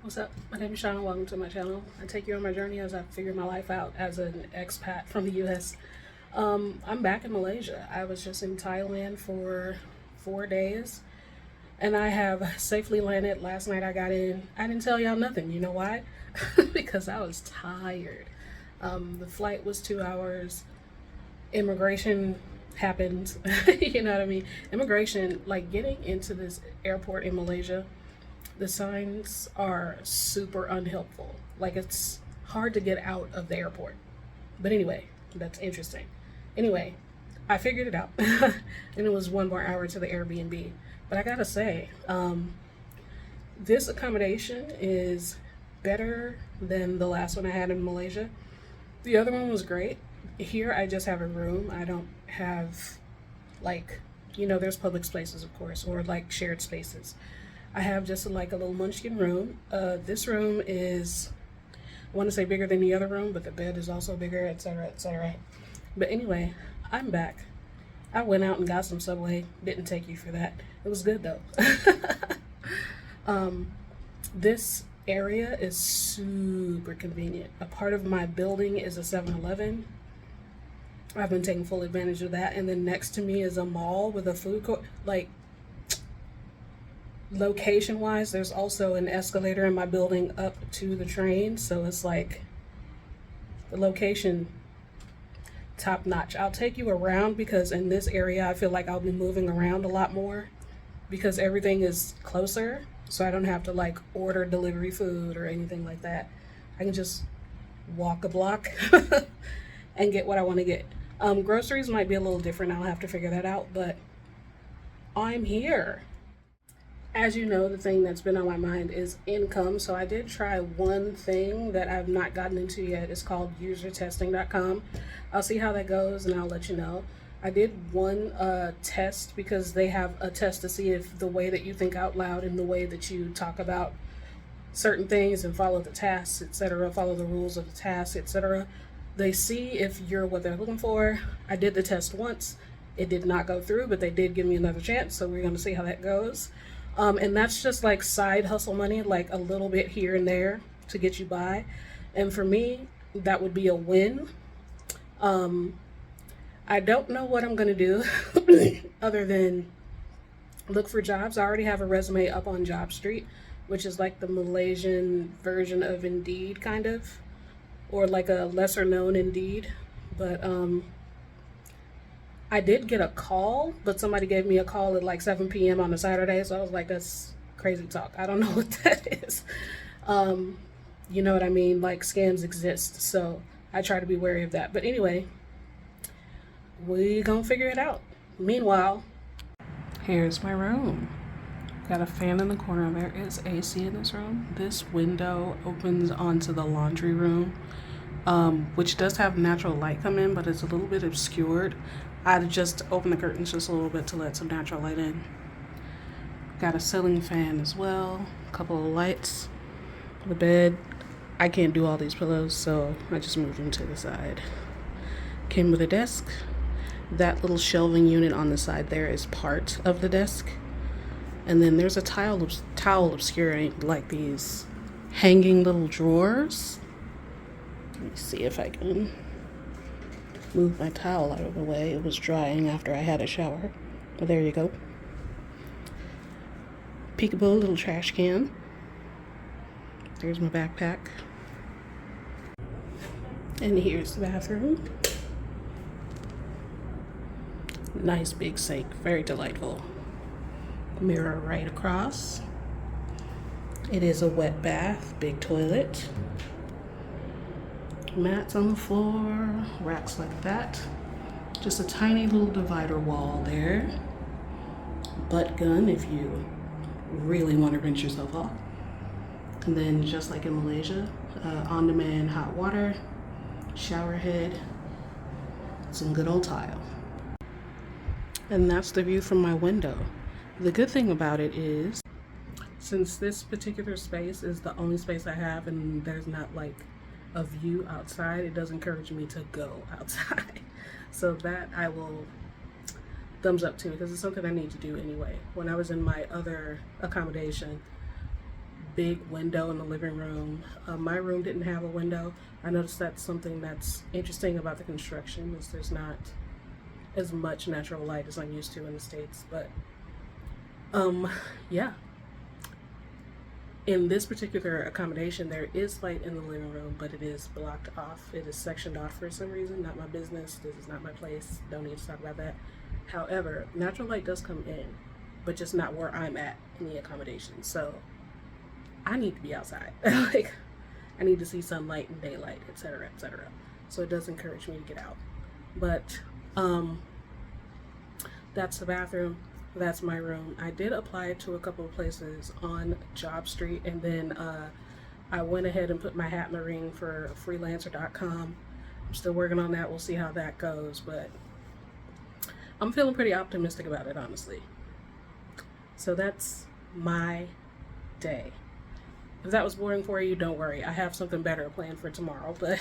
What's up? My name is Shauna. Welcome to my channel. I take you on my journey as I figure my life out as an expat from the US. I'm back in Malaysia. I was just in Thailand for 4 days and I have safely landed. Last night I got in. I didn't tell y'all nothing. You know why? Because I was tired. The flight was 2 hours. Immigration happened. You know what I mean? Immigration, like getting into this airport in Malaysia, the signs are super unhelpful. Like it's hard to get out of the airport. But anyway, that's interesting. Anyway, I figured it out. And it was 1 more hour to the Airbnb. But I gotta say, this accommodation is better than the last one I had in Malaysia. The other one was great. Here I just have a room. I don't have like, there's public spaces of course, or like shared spaces. I have just like a little munchkin room. This room is, I want to say bigger than the other room, but the bed is also bigger, etc., etc. But anyway, I'm back. I went out and got some Subway. Didn't take you for that. It was good though. This area is super convenient. A part of my building is a 7-Eleven. I've been taking full advantage of that. And then next to me is a mall with a food court. Like, location wise, there's also an escalator in my building up to the train, so it's like the location top notch. I'll take you around because in this area I feel like I'll be moving around a lot more because everything is closer, so I don't have to like order delivery food or anything like that. I can just walk a block and get what I want to get. Groceries might be a little different. I'll have to figure that out, but I'm here. As you know, the thing that's been on my mind is income. So I did try one thing that I've not gotten into yet. It's called usertesting.com. I'll see how that goes and I'll let you know. I did one test because they have a test to see if the way that you think out loud and the way that you talk about certain things and follow the tasks, etc., follow the rules of the task, etc., they see if you're what they're looking for. I did the test once. It did not go through, but they did give me another chance, so we're going to see how that goes. And that's just like side hustle money, like a little bit here and there to get you by. And for me, that would be a win. I don't know what I'm going to do other than look for jobs. I already have a resume up on Job Street, which is like the Malaysian version of Indeed, kind of, or like a lesser known Indeed. But I did get a call, but somebody gave me a call at like 7 p.m. on a Saturday, so I was like, that's crazy talk. I don't know what that is. You know what I mean? Like, scams exist, so I try to be wary of that. But anyway, we gonna figure it out. Meanwhile, here's my room. Got a fan in the corner. There is AC in this room. This window opens onto the laundry room, which does have natural light come in, but it's a little bit obscured. I'd just open the curtains just a little bit to let some natural light in. Got a ceiling fan as well, a couple of lights. The bed, I can't do all these pillows, so I just moved them to the side. Came with a desk. That little shelving unit on the side there is part of the desk. And then there's a towel obscuring like these hanging little drawers. Let me see if I can move my towel out of the way. It was drying after I had a shower. But there you go. Peekaboo little trash can. There's my backpack. And here's the bathroom. Nice big sink, very delightful. Mirror right across. It is a wet bath, big toilet. Mats on the floor, racks like that. Just a tiny little divider wall there. Butt gun if you really want to rinse yourself off. And then just like in Malaysia, on-demand hot water, shower head, some good old tile. And that's the view from my window. The good thing about it is, since this particular space is the only space I have and there's not like a view outside, it does encourage me to go outside. So that I will thumbs up to, because it's something I need to do anyway. When I was in my other accommodation, big window in the living room. My room didn't have a window. I noticed that's something that's interesting about the construction, is there's not as much natural light as I'm used to in the States. But yeah, in this particular accommodation, there is light in the living room, but it is blocked off. It is sectioned off for some reason. Not my business. This is not my place. Don't need to talk about that. However, natural light does come in, but just not where I'm at in the accommodation. So I need to be outside. Like, I need to see sunlight and daylight, etc., etc. So it does encourage me to get out. But that's the bathroom. That's my room. I did apply to a couple of places on Job Street, and then I went ahead and put my hat in the ring for freelancer.com. I'm still working on that. We'll see how that goes, but I'm feeling pretty optimistic about it, honestly. So that's my day. If that was boring for you, don't worry. I have something better planned for tomorrow, but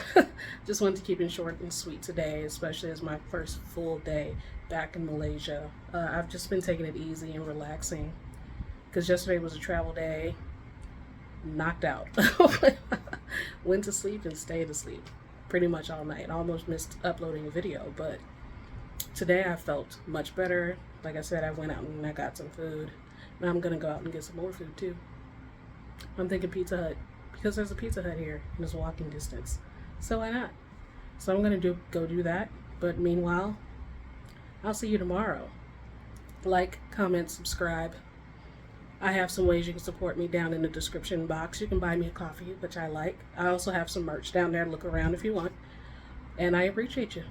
just wanted to keep it short and sweet today, especially as my first full day back in Malaysia. I've just been taking it easy and relaxing because yesterday was a travel day. Knocked out. Went to sleep and stayed asleep pretty much all night. Almost missed uploading a video, but today I felt much better. Like I said, I went out and I got some food. Now I'm going to go out and get some more food too. I'm thinking Pizza Hut, because there's a Pizza Hut here and it's walking distance. So why not? So I'm going to go do that. But meanwhile, I'll see you tomorrow. Like, comment, subscribe. I have some ways you can support me down in the description box. You can buy me a coffee, which I like. I also have some merch down there. Look around if you want. And I appreciate you.